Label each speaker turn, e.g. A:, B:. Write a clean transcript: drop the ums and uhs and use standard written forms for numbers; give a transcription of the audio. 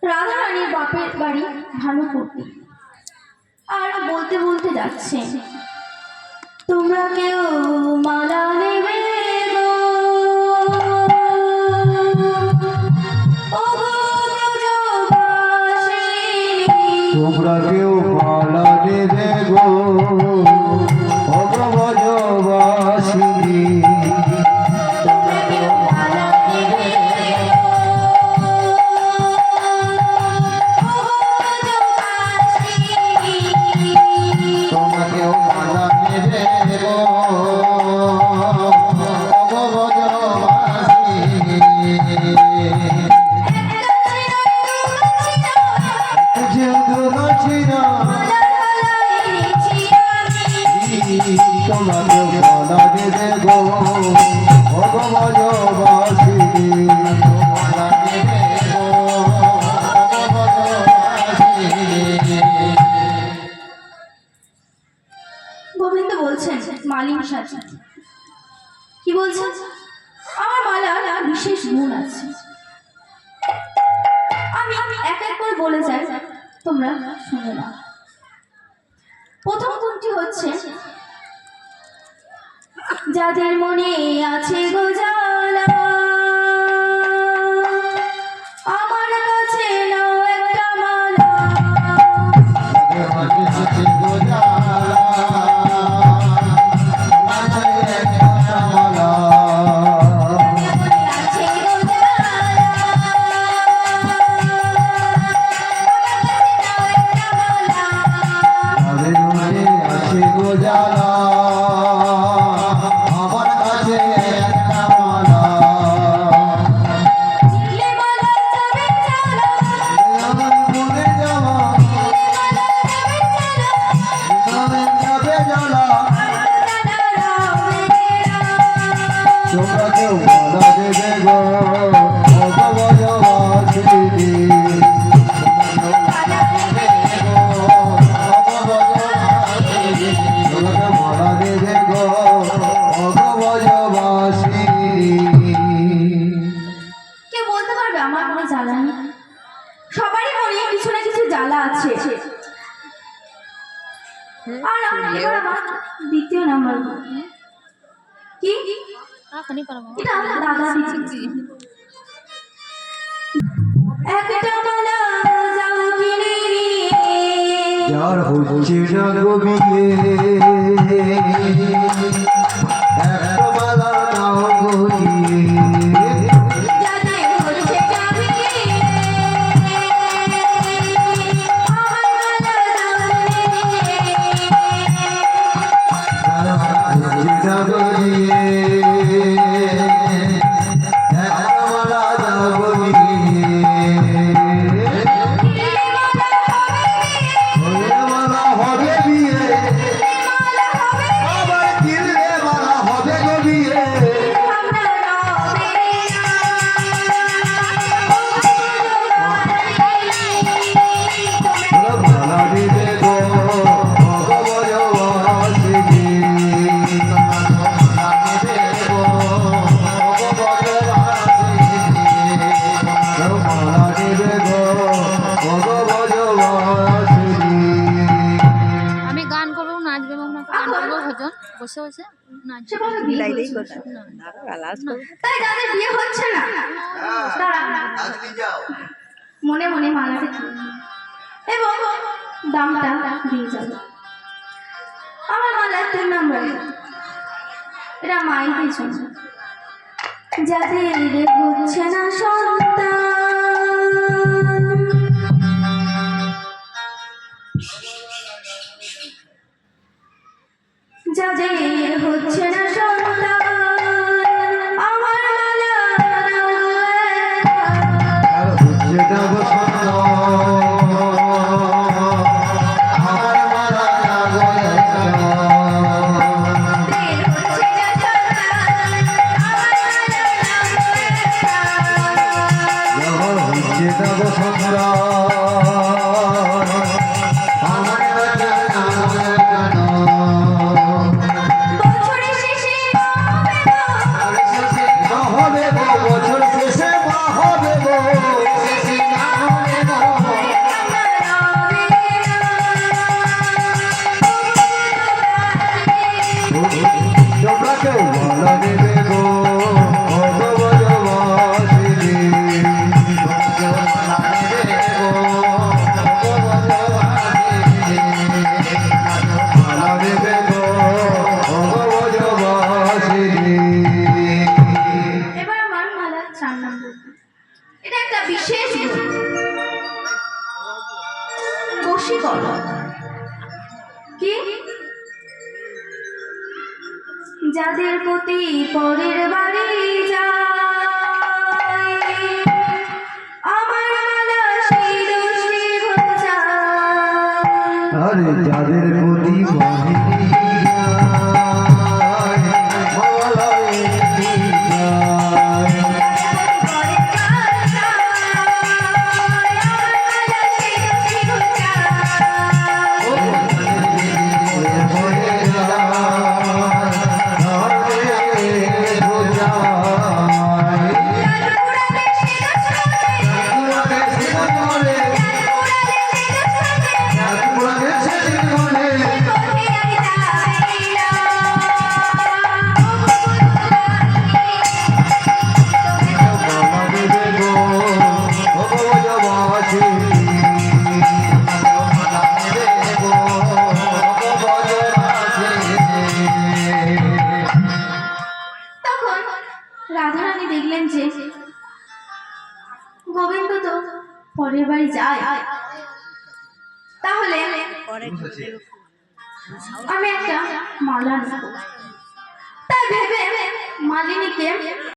A: রাধা রানীর বাপের বাড়ি ভানুপুরটি আর বলতে বলতে যাচ্ছে, তোমরা কেউ মালা নেবে গো,
B: তোমরা কেউ মালা নেবে গো ভগবজবাসিনী,
A: গোবিন্দ বলছেন মালিনী সাজা কি বলছেন, আমার মালার বিশেষ গুণ আছে, আমি এক এক করে বলে যাই, তোমরা শুনে নাও। প্রথম গুণটি হচ্ছে, যাদের মনে আছে গো জ্বালা, আমার কাছে নাও একটা মালা, সবারই মনে কিছু না কিছু জ্বালা আছে। আর আমার দ্বিতীয় নাম্বার কি, এটা আমার দাদা দিচ্ছি, একটা মালা যাও কিনে নিয়ে,
B: যার হচ্ছে না গো বিয়ে, একটা মালা নাও গো দিয়ে,
C: বসে বসে
A: মনে মনে মালাটা এবং দামটা দিয়ে যাবে। আমার মালার 3 নম্বর, এটা মায়ের জন্য, যাদের হচ্ছে না সন্তান, যাদের হচ্ছে না যাদের প্রতি পরের বাড়ি যায় আমার মালা সেই দোষী ঘোচায়।
B: আরে যাদের প্রতি
A: তখন রাধারানী দেখলেন যে গোবিন্দ তো পরের বাড়ি যায়, তাহলে আমি একটা মালা নেব। তাই ভেবে মালিনীকে